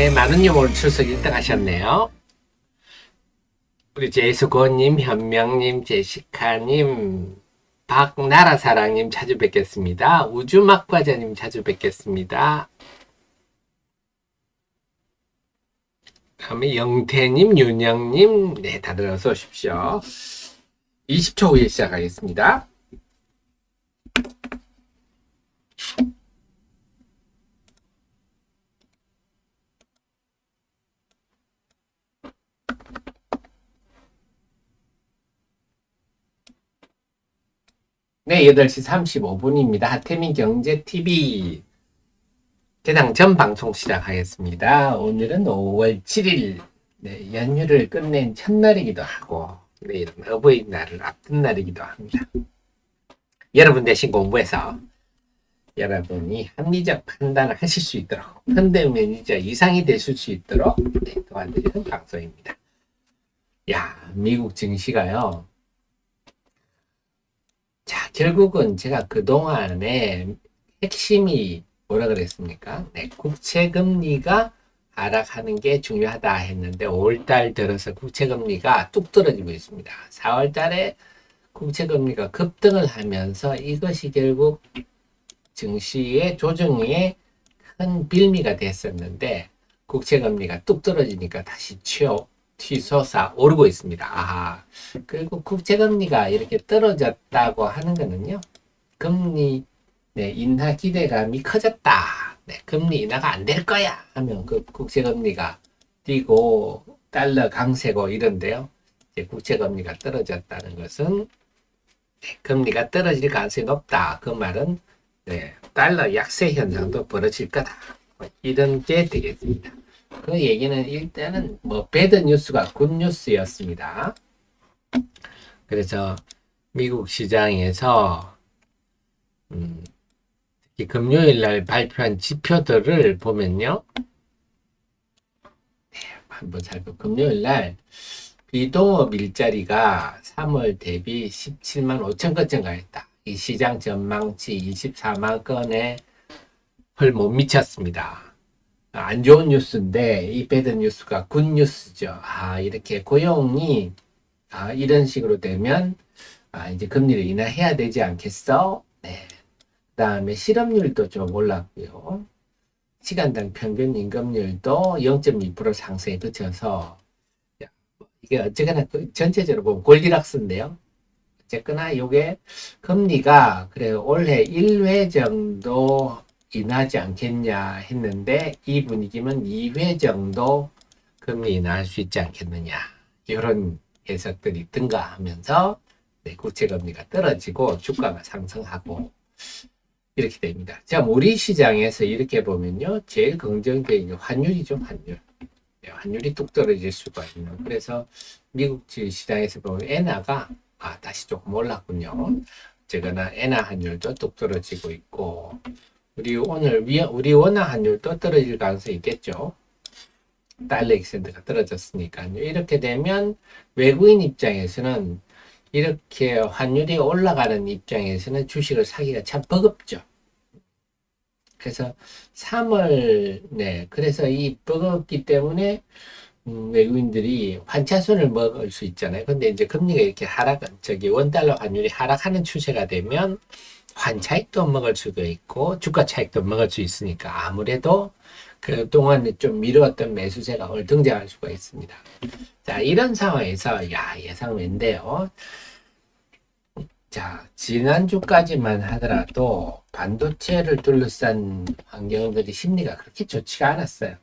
네, 만원님 오늘 출석 1등 하셨네요. 우리 제수고님, 현명님, 제시카님, 박나라사랑님 자주 뵙겠습니다. 우주막과자님 자주 뵙겠습니다. 다음에 영태님, 윤영님, 네, 다들 어서 오십시오. 20초 후에 시작하겠습니다. 네, 8시 35분입니다. 하태민 경제TV 개당 전 방송 시작하겠습니다. 오늘은 5월 7일, 네, 연휴를 끝낸 첫날이기도 하고, 내일은 어버이날을 앞둔 날이기도 합니다. 여러분 대신 공부해서 여러분이 합리적 판단을 하실 수 있도록, 현대 매니저 이상이 되실 수 있도록 네, 도와드리는 방송입니다. 야, 미국 증시가요. 자, 결국은 제가 그동안에 핵심이 뭐라 그랬습니까? 네, 국채금리가 하락하는 게 중요하다 했는데 5월달 들어서 국채금리가 뚝 떨어지고 있습니다. 4월달에 국채금리가 급등을 하면서 이것이 결국 증시의 조정에 큰 빌미가 됐었는데 국채금리가 뚝 떨어지니까 다시 튀솟아 오르고 있습니다. 아, 그리고 국채금리가 이렇게 떨어졌다고 하는 거는요, 금리 네, 인하 기대감이 커졌다. 네, 금리 인하가 안 될 거야 하면 그 국채금리가 뛰고 달러 강세고 이런데요. 이제 국채금리가 떨어졌다는 것은 네, 금리가 떨어질 가능성이 높다. 그 말은 네, 달러 약세 현상도 벌어질 거다. 이런 게 되겠습니다. 그 얘기는 일단은 뭐 배드 뉴스가 굿 뉴스였습니다. 그래서 미국 시장에서 특히 금요일 날 발표한 지표들을 보면요. 네, 한번 살펴. 금요일 날 비동업 일자리가 3월 대비 17만 5천 건 증가했다. 이 시장 전망치 24만 건에 헐 못 미쳤습니다. 안 좋은 뉴스인데 이 배드 뉴스가 굿 뉴스죠. 아, 이렇게 고용이 이런 식으로 되면 이제 금리를 인하해야 되지 않겠어? 네. 그 다음에 실업률도 좀 올랐고요. 시간당 평균 임금률도 0.2% 상승에 그쳐서 이게 어쨌거나 전체적으로 보면 골디락스인데요. 어쨌거나 이게 금리가 그래 올해 1회 정도 인하지 않겠냐 했는데 이 분위기면 2회 정도 금리 인하할 수 있지 않겠느냐 이런 해석들이 등가하면서 네, 국채금리가 떨어지고 주가가 상승하고 이렇게 됩니다. 자, 우리 시장에서 이렇게 보면요, 제일 긍정적인 게 환율이죠. 환율. 네, 환율이 뚝 떨어질 수가 있는. 그래서 미국 시장에서 보면 엔화가 다시 조금 올랐군요. 어쨌거나 엔화 환율도 뚝 떨어지고 있고, 우리 원화 환율도 떨어질 가능성이 있겠죠. 달러 액센트가 떨어졌으니까요. 이렇게 되면 외국인 입장에서는 이렇게 환율이 올라가는 입장에서는 주식을 사기가 참 버겁죠. 그래서 3월, 네, 그래서 이 버겁기 때문에 외국인들이 환차손을 먹을 수 있잖아요. 근데 이제 금리가 이렇게 원달러 환율이 하락하는 추세가 되면 환차익도 먹을 수도 있고 주가 차익도 먹을 수 있으니까 아무래도 그동안 좀 미루었던 매수세가 오늘 등장할 수가 있습니다. 자, 이런 상황에서 예상외인데요. 자, 지난주까지만 하더라도 반도체를 둘러싼 환경들이 심리가 그렇게 좋지가 않았어요.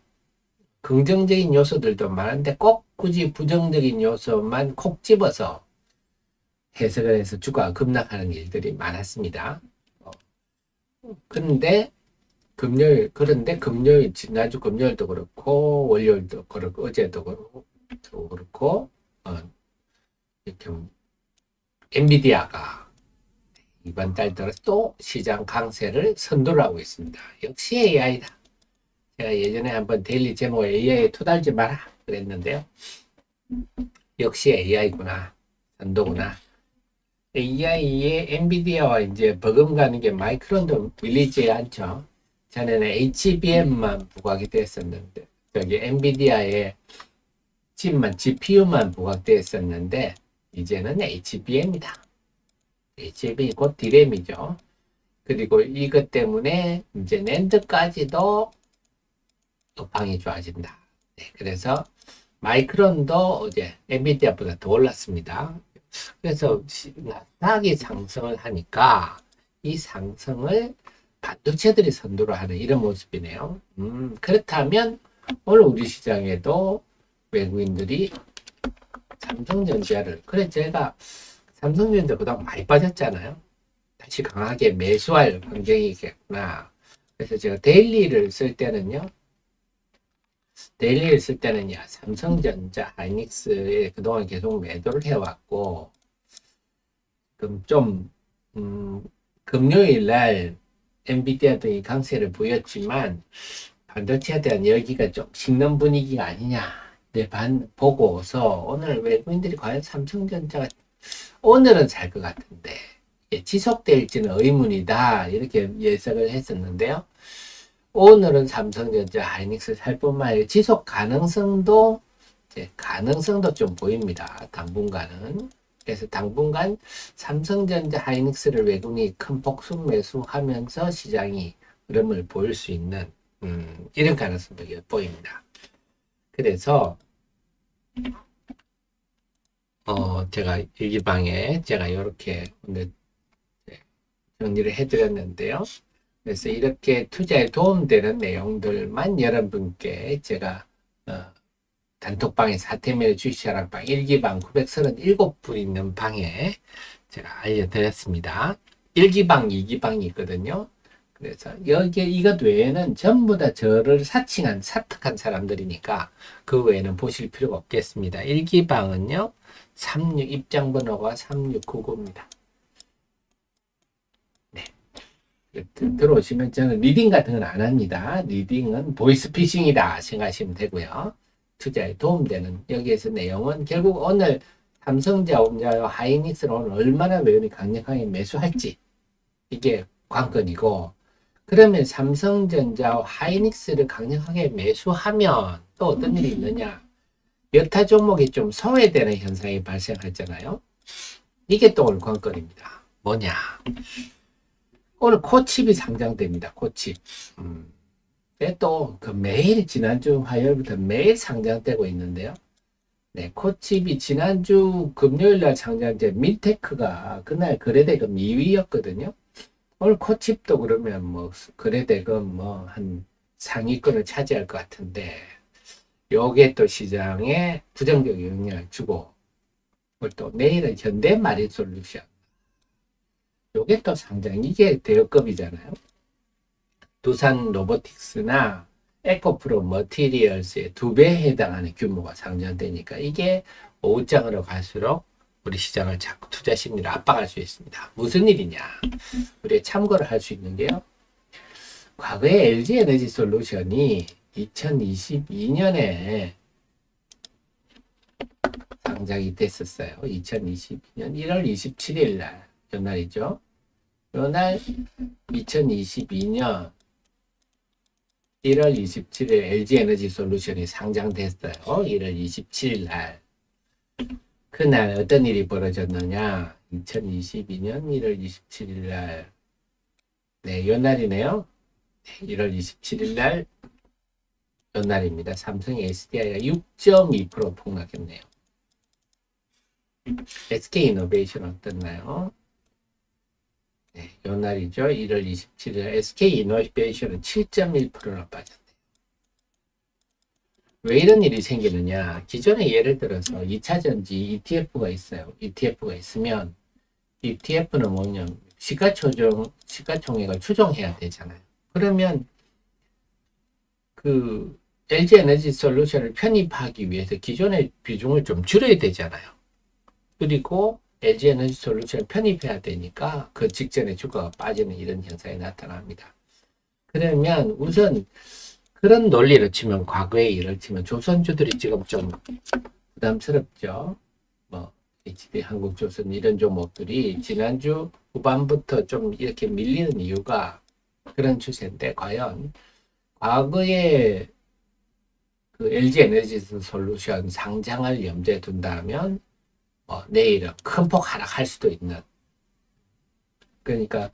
긍정적인 요소들도 많은데 꼭 굳이 부정적인 요소만 콕 집어서 해석을 해서 주가가 급락하는 일들이 많았습니다. 그런데 금요일, 지난주 금요일도 그렇고, 월요일도 그렇고, 어제도 그렇고, 이렇게 엔비디아가 이번 달 들어 또 시장 강세를 선도를 하고 있습니다. 역시 AI다. 제가 예전에 한번 데일리 제목 AI에 토달지 마라 그랬는데요. 역시 AI구나. 선도구나. AI에 엔비디아와 이제 버금가는 게 마이크론도 밀리지 않죠. 전에는 HBM만 부각이 됐었는데 저기 엔비디아의 칩만 GPU만 부각되어 있었는데 이제는 HBM이다. HBM이 곧 D램이죠. 그리고 이것 때문에 이제 낸드까지도 업황이 좋아진다. 네, 그래서 마이크론도 어제 엔비디아보다 더 올랐습니다. 그래서 나스닥이 상승을 하니까 이 상승을 반도체들이 선도를 하는 이런 모습이네요. 그렇다면 오늘 우리 시장에도 외국인들이 삼성전자를, 그래 제가 삼성전자보다 많이 빠졌잖아요. 다시 강하게 매수할 환경이겠구나. 그래서 제가 데일리를 쓸 때는요, 삼성전자, 하이닉스에 그동안 계속 매도를 해왔고, 그럼 좀, 금요일 날 엔비디아 등이 강세를 보였지만, 반도체에 대한 여기가 좀 식는 분위기가 아니냐. 보고서 오늘 외국인들이 과연 삼성전자가 오늘은 살 것 같은데, 지속될지는 의문이다. 이렇게 예상을 했었는데요. 오늘은 삼성전자, 하이닉스 살 뿐만 아니라 지속 가능성도 좀 보입니다. 당분간은. 그래서 당분간 삼성전자, 하이닉스를 외국인이 큰 폭속 매수하면서 시장이 흐름을 보일 수 있는 이런 가능성도 보입니다. 그래서 제가 일기방에 제가 이렇게 오늘 정리를 해드렸는데요. 그래서 이렇게 투자에 도움되는 내용들만 여러분께 제가 단톡방에 사태매일 주식시장방 1기방 937분 있는 방에 제가 알려드렸습니다. 1기방, 2기방이 있거든요. 그래서 여기에 이것 외에는 전부 다 저를 사특한 사람들이니까 그 외에는 보실 필요가 없겠습니다. 1기방은요, 입장번호가 3699입니다. 들어오시면 저는 리딩 같은 건 안 합니다. 리딩은 보이스피싱이다 생각하시면 되고요. 투자에 도움되는 여기에서 내용은 결국 오늘 삼성전자와 하이닉스를 오늘 얼마나 외국인이 강력하게 매수할지 이게 관건이고, 그러면 삼성전자와 하이닉스를 강력하게 매수하면 또 어떤 일이 있느냐, 여타 종목이 좀 소외되는 현상이 발생하잖아요. 이게 또 오늘 관건입니다. 뭐냐, 오늘 코칩이 상장됩니다. 코칩. 또 그 매일 지난주 화요일부터 매일 상장되고 있는데요. 네, 코칩이 지난주 금요일 날 상장된 밀테크가 그날 거래대금 2위였거든요. 오늘 코칩도 그러면 뭐 거래대금 뭐 한 상위권을 차지할 것 같은데, 요게 또 시장에 부정적 영향을 주고, 또 내일은 현대마린솔루션, 요게 또 상장, 이게 대여급이잖아요. 두산 로보틱스나 에코프로 머티리얼스의 2배에 해당하는 규모가 상장되니까 이게 오후장으로 갈수록 우리 시장을 자꾸 투자 심리를 압박할 수 있습니다. 무슨 일이냐? 우리 참고를 할 수 있는 게요. 과거에 LG에너지솔루션이 2022년에 상장이 됐었어요. 2022년 1월 27일 날, 요날이죠. 요날 2022년 1월 27일 LG에너지솔루션이 상장됐어요. 1월 27일 날. 그날 어떤 일이 벌어졌느냐? 2022년 1월 27일 날. 네, 요날이네요. 1월 27일 날 요날입니다. 삼성 SDI가 6.2% 폭락했네요. SK이노베이션 어떻나요? 네, 요날이죠. 1월 27일 SK이노베이션은 7.1%나 빠졌네요. 왜 이런 일이 생기느냐? 기존에 예를 들어서 2차전지 ETF가 있어요. ETF가 있으면 ETF는 뭐냐면 시가총액을 추정해야 되잖아요. 그러면 그 LG에너지솔루션을 편입하기 위해서 기존의 비중을 좀 줄여야 되잖아요. 그리고 LG에너지솔루션을 편입해야 되니까 그 직전에 주가가 빠지는 이런 현상이 나타납니다. 그러면 우선 그런 논리를 치면, 과거의 일을 치면 조선주들이 지금 좀 부담스럽죠. 뭐 HD 한국조선 이런 종목들이 지난주 후반부터 좀 이렇게 밀리는 이유가 그런 추세인데, 과연 과거에 그 LG 에너지 솔루션 상장을 염두에 둔다면 내일은 큰 폭 하락할 수도 있는, 그러니까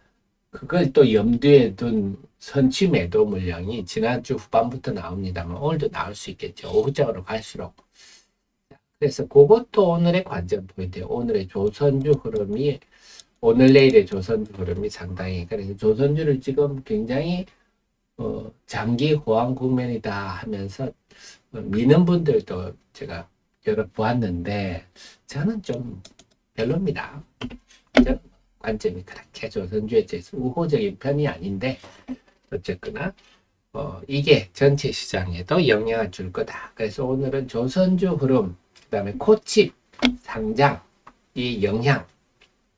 그걸 또 염두에 둔 선취 매도 물량이 지난주 후반부터 나옵니다만 오늘도 나올 수 있겠죠. 오후장으로 갈수록. 그래서 그것도 오늘의 관전 포인트예요. 오늘의 조선주 흐름이, 오늘 내일의 조선주 흐름이 상당히, 그래서 조선주를 지금 굉장히 장기 호황 국면이다 하면서 미는 분들도 제가 여러 보았는데 저는 좀 별로입니다. 관점이 그렇게 조선주에 대해서 우호적인 편이 아닌데 어쨌거나 이게 전체 시장에도 영향을 줄 거다. 그래서 오늘은 조선주 흐름, 그 다음에 코칩 상장 이 영향,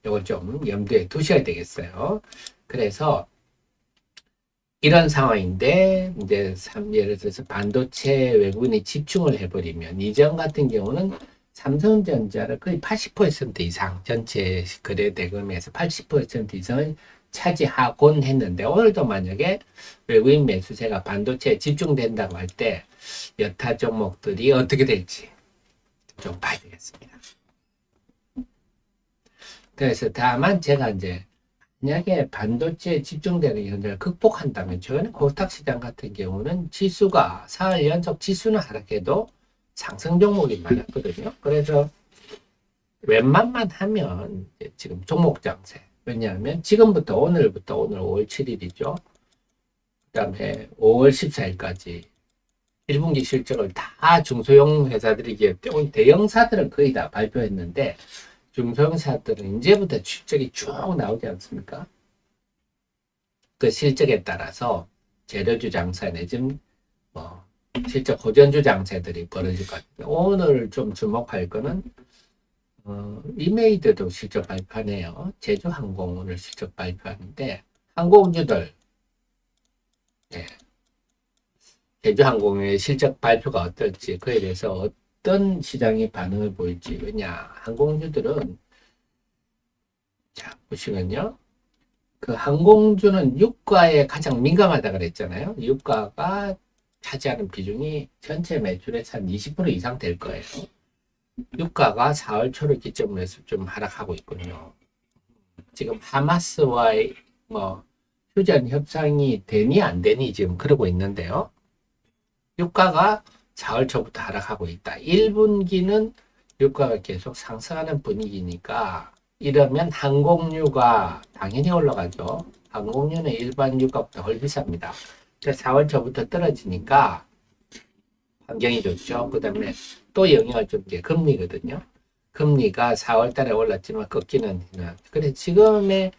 이걸 좀 염두에 두셔야 되겠어요. 그래서 이런 상황인데 이제 예를 들어서 반도체 외국인이 집중을 해버리면, 이전 같은 경우는 삼성전자를 거의 80% 이상, 전체 거래 대금에서 80% 이상을 차지하곤 했는데, 오늘도 만약에 외국인 매수세가 반도체에 집중된다고 할 때 여타 종목들이 어떻게 될지 좀 봐야 되겠습니다. 그래서 다만 제가 이제 만약에 반도체에 집중되는 현상을 극복한다면, 최근에 코스닥 시장 같은 경우는 지수가 4일 연속 지수는 하락해도 상승 종목이 많았거든요. 그래서 웬만만 하면 지금 종목 장세, 왜냐하면 지금부터 오늘부터, 오늘 5월 7일이죠. 그 다음에 5월 14일까지 1분기 실적을 다 중소형 회사들이 기업들, 오늘 대형사들은 거의 다 발표했는데 중소형사들은 이제부터 실적이 쭉 나오지 않습니까? 그 실적에 따라서 재료주 장사 내지는 실적 호전주 장세들이 벌어질 것 같아요. 오늘 좀 주목할 거는 이메이드도 실적 발표하네요. 제주항공 오늘 실적 발표하는데 항공주들, 네, 제주항공의 실적 발표가 어떨지, 그에 대해서 어떤 시장이 반응을 보일지. 왜냐, 항공주들은, 자 보시면요, 그 항공주는 유가에 가장 민감하다 그랬잖아요. 유가가 차지하는 비중이 전체 매출의 한 20% 이상 될 거예요. 유가가 4월 초를 기점으로 해서 좀 하락하고 있군요. 지금 하마스와의 휴전 협상이 되니 안 되니 지금 그러고 있는데요. 유가가 4월 초부터 하락하고 있다. 1분기는 유가가 계속 상승하는 분위기니까, 이러면 항공유가 당연히 올라가죠. 항공유는 일반 유가보다 훨 비쌉니다. 4월 초부터 떨어지니까 환경이 좋죠. 그 다음에 또 영향을 준 게 금리거든요. 금리가 4월 달에 올랐지만 꺾이는. 그래, 지금의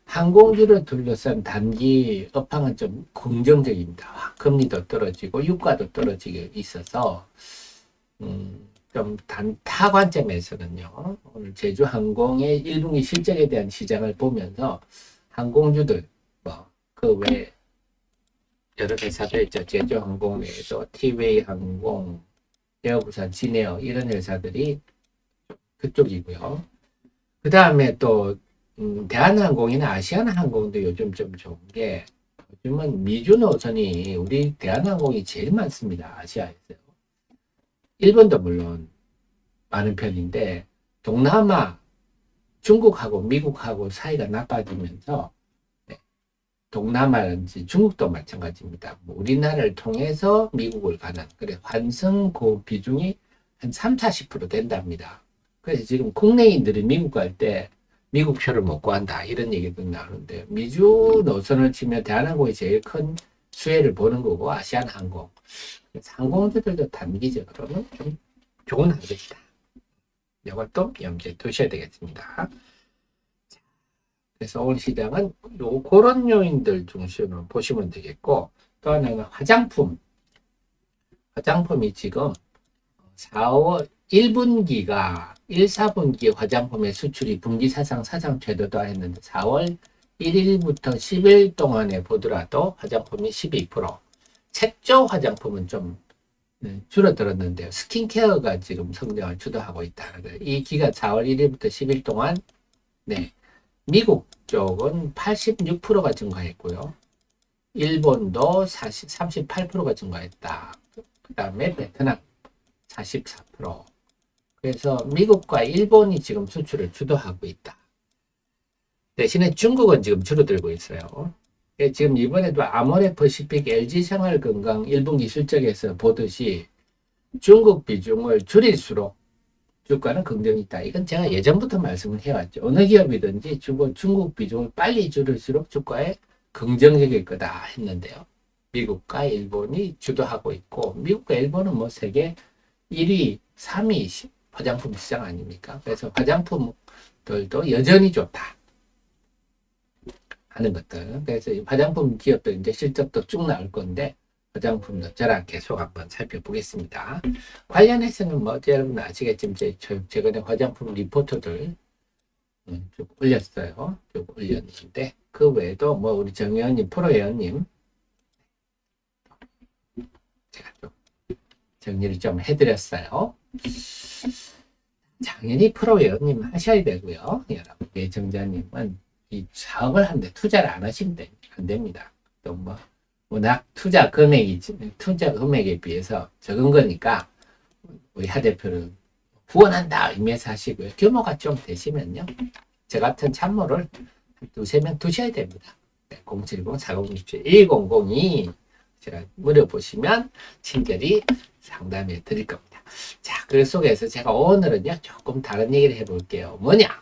항공주를 둘러싼 단기 업황은 좀 긍정적입니다. 금리도 떨어지고 유가도 떨어지게 있어서 좀 단타 관점에서는요, 오늘 제주항공의 1분기 실적에 대한 시장을 보면서 항공주들, 그 외 여러 회사들 있죠. 제주항공 외에도 티웨이 항공, 에어부산, 진에어 이런 회사들이 그쪽이고요. 그 다음에 또 대한항공이나 아시아나항공도 요즘 좀 좋은 게, 요즘은 미주 노선이 우리 대한항공이 제일 많습니다. 아시아에서. 일본도 물론 많은 편인데, 동남아, 중국하고 미국하고 사이가 나빠지면서, 동남아든지 중국도 마찬가지입니다. 우리나라를 통해서 미국을 가는, 그래, 환승 그 비중이 한 30~40% 된답니다. 그래서 지금 국내인들이 미국 갈 때 미국 표를 못 구한다, 이런 얘기도 나오는데, 미주 노선을 치면 대한항공이 제일 큰 수혜를 보는 거고, 아시아나항공. 항공주들도 단기적으로는 좀 좋은 항공이다. 이것도 염두에 두셔야 되겠습니다. 그래서 오늘 시장은 그런 요인들 중심으로 보시면 되겠고, 또 하나는 화장품. 화장품이 지금 4월 1분기가 1, 4분기 화장품의 수출이 분기 사상 최대다 했는데, 4월 1일부터 10일 동안에 보더라도 화장품이 12%, 색조 화장품은 좀 줄어들었는데요. 스킨케어가 지금 성장을 주도하고 있다. 이 기간 4월 1일부터 10일 동안, 미국 쪽은 86%가 증가했고요. 일본도 38%가 증가했다. 그 다음에 베트남 44%. 그래서 미국과 일본이 지금 수출을 주도하고 있다. 대신에 중국은 지금 줄어들고 있어요. 지금 이번에도 아모레퍼시픽 LG생활건강 1분기 실적에서 보듯이 중국 비중을 줄일수록 주가는 긍정이 있다. 이건 제가 예전부터 말씀을 해왔죠. 어느 기업이든지 중국 비중을 빨리 줄일수록 주가에 긍정적일 거다 했는데요. 미국과 일본이 주도하고 있고, 미국과 일본은 뭐 세계 1위, 3위 화장품 시장 아닙니까? 그래서 화장품들도 여전히 좋다 하는 것들. 그래서 이 화장품 기업들 이제 실적도 쭉 나올 건데, 화장품도 저랑 계속 한번 살펴보겠습니다. 관련해서는 뭐 여러분 아시겠지만 최근에 화장품 리포트들 쭉 올렸어요. 쭉 올렸는데 그 외에도 뭐 우리 정 의원님, 프로 의원님 제가 좀 정리를 좀 해드렸어요. 당연히 프로 의원님 하셔야 되고요. 여러분 예정자님은 이 사업을 하는데 투자를 안 하시면 안 됩니다. 또 뭐 워낙 투자 금액에 비해서 적은 거니까 우리 하 대표를 후원한다 의미에서 하시고요. 규모가 좀 되시면요. 저 같은 참모를 두세 명 두셔야 됩니다. 070-4067-1002 제가 물어보시면 친절히 상담해 드릴 겁니다. 자, 그 속에서 제가 오늘은요. 조금 다른 얘기를 해볼게요. 뭐냐?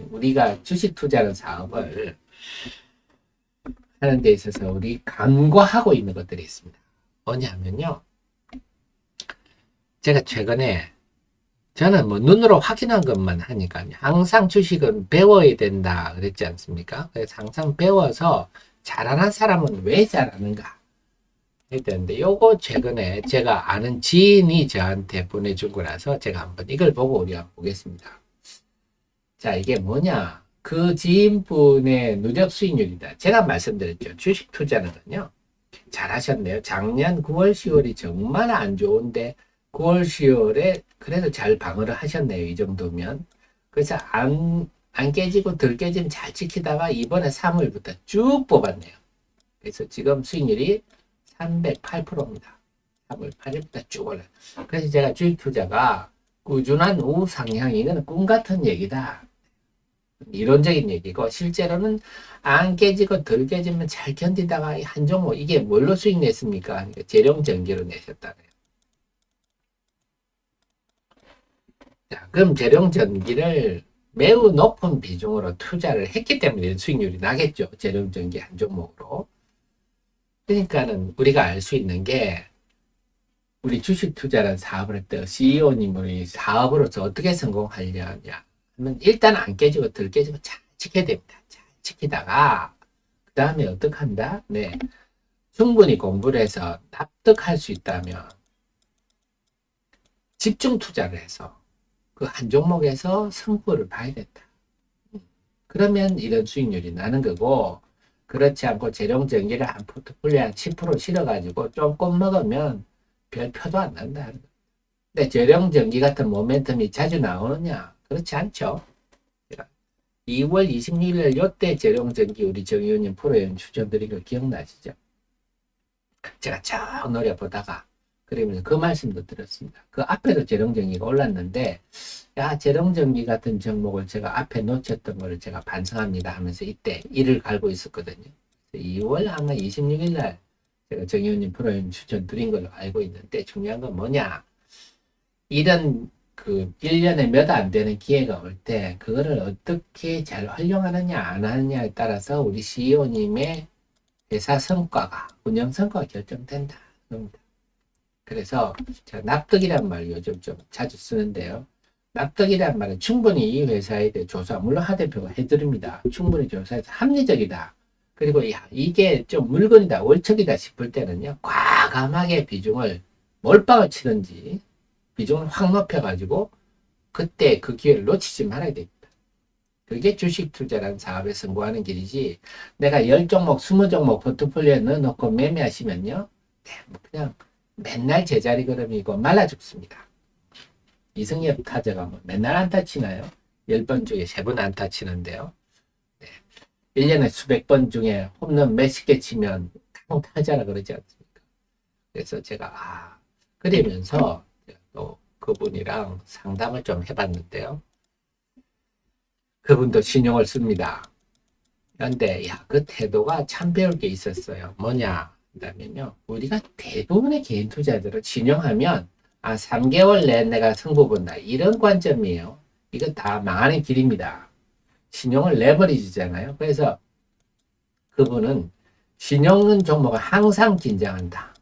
우리가 주식 투자하는 사업을 하는 데 있어서 우리 간과하고 있는 것들이 있습니다. 뭐냐면요. 제가 최근에 저는 뭐 눈으로 확인한 것만 하니까 항상 주식은 배워야 된다 그랬지 않습니까? 그래서 항상 배워서 잘하는 사람은 왜 잘하는가 했는데 요거 최근에 제가 아는 지인이 저한테 보내준 거라서 제가 한번 이걸 보고 우리 한번 보겠습니다. 자, 이게 뭐냐? 그 지인분의 누적 수익률이다. 제가 말씀드렸죠. 주식 투자는요. 잘하셨네요. 작년 9월, 10월이 정말 안 좋은데 9월, 10월에 그래도 잘 방어를 하셨네요. 이 정도면. 그래서 안 깨지고 덜 깨지면 잘 지키다가 이번에 3월부터 쭉 뽑았네요. 그래서 지금 수익률이 308%입니다. 3월 8일부터 쭉 올라요. 그래서 제가 주식 투자가 꾸준한 우상향, 이거는 꿈 같은 얘기다. 이론적인 얘기고 실제로는 안 깨지고 덜 깨지면 잘 견디다가 한 종목 이게 뭘로 수익 냈습니까? 그러니까 재룡전기로 내셨다네요. 자, 그럼 재룡전기를 매우 높은 비중으로 투자를 했기 때문에 수익률이 나겠죠. 재룡전기 한 종목으로. 그러니까는 우리가 알 수 있는 게 우리 주식 투자라는 사업을 할 때 CEO님이 사업으로서 어떻게 성공하려냐 하면 일단 안 깨지고 덜 깨지고 잘 지켜야 됩니다. 잘 지키다가 그 다음에 어떻게 한다? 네, 충분히 공부를 해서 납득할 수 있다면 집중 투자를 해서 그 한 종목에서 승부를 봐야 된다. 그러면 이런 수익률이 나는 거고 그렇지 않고 재룡전기를 한 포트폴리오 한 10% 실어가지고 조금 먹으면 별 표도 안 난다. 근데 재룡전기 같은 모멘텀이 자주 나오느냐? 그렇지 않죠. 2월 26일 요때 재룡전기 우리 정 의원님 프로그램 추천드린 거 기억나시죠? 제가 쭉 노려보다가 그러면서 그 말씀도 드렸습니다. 그 앞에도 재룡전기가 올랐는데 야, 재룡전기 같은 종목을 제가 앞에 놓쳤던 거를 제가 반성합니다 하면서 이때 이를 갈고 있었거든요. 2월 아마 26일 날 제가 정 의원님 프로그램 추천 드린 걸로 알고 있는데 중요한 건 뭐냐? 이런 그 1년에 몇 안 되는 기회가 올 때 그거를 어떻게 잘 활용하느냐 안 하느냐에 따라서 우리 CEO님의 회사 성과가 운영 성과가 결정된다. 그래서 제가 납득이란 말 요즘 좀 자주 쓰는데요. 납득이란 말은 충분히 이 회사에 대해 조사, 물론 하 대표가 해드립니다. 충분히 조사해서 합리적이다. 그리고 야, 이게 좀 물건이다, 월척이다 싶을 때는요, 과감하게 비중을 몰빵을 치든지 비중을 확 높여가지고 그때 그 기회를 놓치지 말아야 됩니다. 그게 주식 투자라는 사업에 성공하는 길이지 내가 10종목, 20종목 포트폴리오에 넣어놓고 매매하시면요, 네, 그냥 맨날 제자리 걸음이고 말라 죽습니다. 이승엽 타자가 뭐 맨날 안타 치나요? 10번 중에 3번 안타 치는데요. 네. 1년에 수백 번 중에 홈런 몇십 개 치면 타자라 그러지 않습니까? 그래서 제가 그러면서 또 그분이랑 상담을 좀 해봤는데요. 그분도 신용을 씁니다. 그런데 그 태도가 참 배울 게 있었어요. 뭐냐 한다면요, 우리가 대부분의 개인 투자자들을 신용하면 3개월 내에 내가 승부 본다, 이런 관점이에요. 이거 다 망하는 길입니다. 신용을 내버리잖아요. 그래서 그분은 신용 종목을 항상 긴장한다.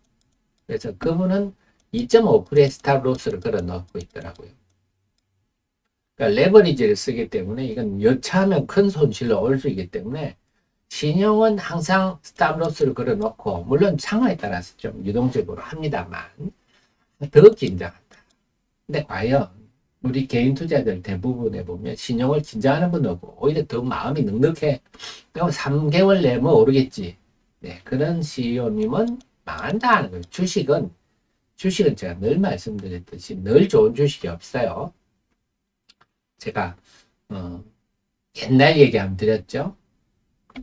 그래서 그분은 2.5%의 스탑로스를 걸어 넣고 있더라고요. 그러니까 레버리지를 쓰기 때문에 이건 여차하면 큰 손실로 올 수 있기 때문에 신용은 항상 스탑로스를 걸어 놓고, 물론 상황에 따라서 좀 유동적으로 합니다만 더 긴장한다. 근데 과연 우리 개인 투자자들 대부분에 보면 신용을 긴장하는 분도 없고 오히려 더 마음이 넉넉해. 그럼 3개월 내면 오르겠지. 네, 그런 CEO님은 망한다 하는 거예요. 주식은 제가 늘 말씀드렸듯이 늘 좋은 주식이 없어요. 제가 옛날 얘기 한번 드렸죠.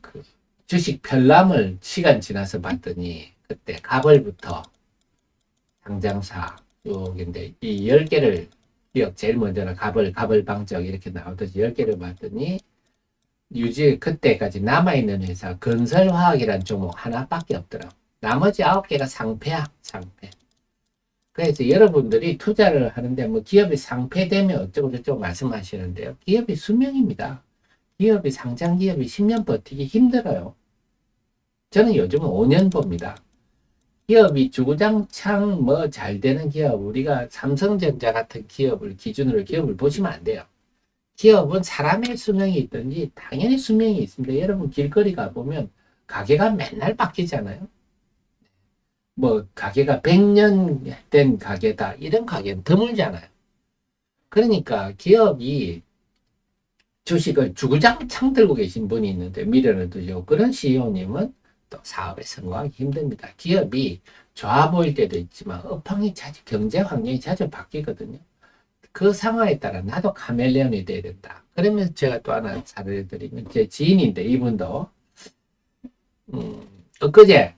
그 주식 별남을 시간 지나서 봤더니 그때 가벌부터 상장사 쭉인데 이 10개를 기억, 제일 먼저는 가벌방적 이렇게 나오듯이 10개를 봤더니 유지 그때까지 남아있는 회사 건설화학이라는 종목 하나밖에 없더라고. 나머지 9개가 상패야, 상패. 그래서 여러분들이 투자를 하는데 뭐 기업이 상폐되면 어쩌고 저쩌고 말씀하시는데요. 기업이 수명입니다. 기업이 상장 기업이 10년 버티기 힘들어요. 저는 요즘은 5년 봅니다. 기업이 주구장창 뭐 잘 되는 기업, 우리가 삼성전자 같은 기업을 기준으로 기업을 보시면 안 돼요. 기업은 사람의 수명이 있든지 당연히 수명이 있습니다. 여러분 길거리 가보면 가게가 맨날 바뀌잖아요. 뭐 가게가 100년 된 가게다, 이런 가게는 드물잖아요. 그러니까 기업이 주식을 주구장창 들고 계신 분이 있는데 미련을 두시고, 그런 CEO님은 또 사업에 성공하기 힘듭니다. 기업이 좋아 보일 때도 있지만 업황이 자주, 경제 환경이 자주 바뀌거든요. 그 상황에 따라 나도 카멜레온이 돼야 된다. 그러면서 제가 또 하나 사례를 드리면, 제 지인인데 이분도 엊그제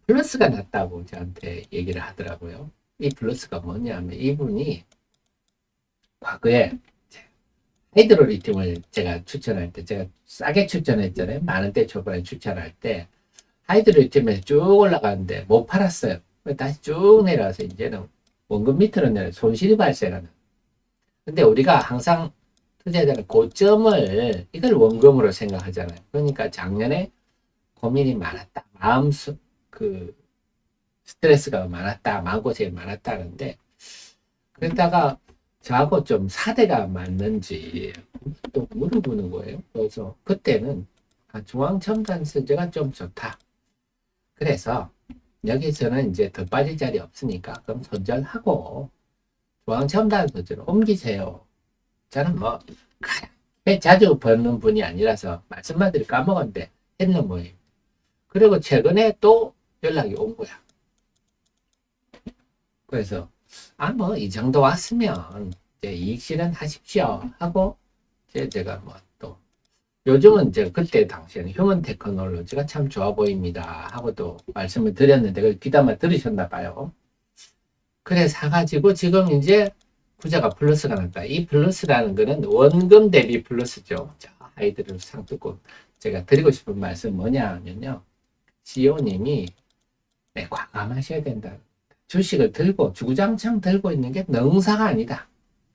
플러스가 났다고 저한테 얘기를 하더라고요. 이 플러스가 뭐냐면, 이분이 과거에 하이드로리튬을 제가 추천할 때, 제가 싸게 추천했잖아요. 만원대 초반에 추천할 때 하이드로리튬에서 쭉 올라가는데 못 팔았어요. 다시 쭉 내려와서 이제는 원금 밑으로 내려 손실이 발생하는. 근데 우리가 항상 투자자는 고점을 이걸 원금으로 생각하잖아요. 그러니까 작년에 고민이 많았다, 그 스트레스가 많았다, 마음고생이 많았다는데, 그러다가 저하고 좀 사대가 맞는지 또 물어보는 거예요. 그래서 그때는 중앙첨단 선제가 좀 좋다. 그래서 여기서는 이제 더 빠질 자리 없으니까 그럼 선전하고 중앙첨단 선제로 옮기세요. 저는 뭐 자주 버는 분이 아니라서 말씀만 드리 까먹었는데 했는 거예요. 그리고 최근에 또 연락이 온 거야. 그래서 뭐 이 정도 왔으면 이제 이익 실현하십시오 하고, 제가 뭐 또 요즘은 이제 그때 당시에는 휴먼 테크놀로지가 참 좋아 보입니다 하고 또 말씀을 드렸는데 그걸 귀담아 들으셨나 봐요. 그래 사가지고 지금 이제 부자가 플러스가 났다. 이 플러스라는 거는 원금 대비 플러스죠. 자, 아이들을 상뜯고 제가 드리고 싶은 말씀 뭐냐 하면요, CEO님이 과감하셔야 된다. 주식을 들고 주구장창 들고 있는 게 능사가 아니다.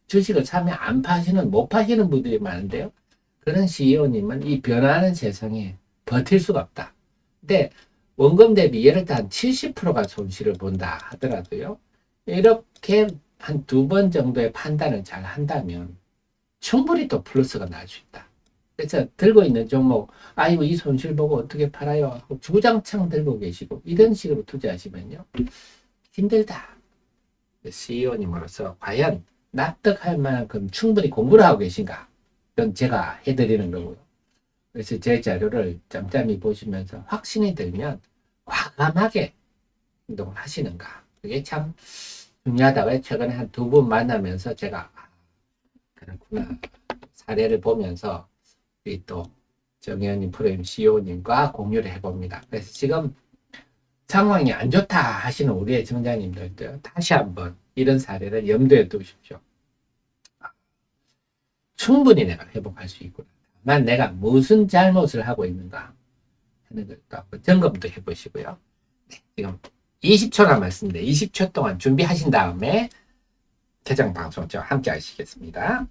주식을 사면 안 파시는, 못 파시는 분들이 많은데요. 그런 CEO님은 이 변화하는 세상에 버틸 수가 없다. 근데 원금 대비 예를 들어 한 70%가 손실을 본다 하더라도요, 이렇게 한 2번 정도의 판단을 잘 한다면 충분히 또 플러스가 날 수 있다. 그래서 들고 있는 종목, 아이고 이 손실 보고 어떻게 팔아요 하고 주구장창 들고 계시고 이런 식으로 투자하시면요 힘들다. CEO님으로서 과연 납득할 만큼 충분히 공부를 하고 계신가? 그건 제가 해드리는 거고요. 그래서 제 자료를 짬짬이 보시면서 확신이 들면 과감하게 행동을 하시는가? 그게 참 중요하다고 최근에 한 2분 만나면서 제가 그렇구나 사례를 보면서 또 정의원님 프로그램 CEO님과 공유를 해봅니다. 그래서 지금 상황이 안 좋다 하시는 우리 애청자님들도 다시 한번 이런 사례를 염두에 두십시오. 충분히 내가 회복할 수 있구나. 난 내가 무슨 잘못을 하고 있는가 하는 것도 한번 점검도 해보시고요. 네, 지금 20초 남았습니다. 20초 동안 준비하신 다음에 개장 방송 저와 함께 하시겠습니다.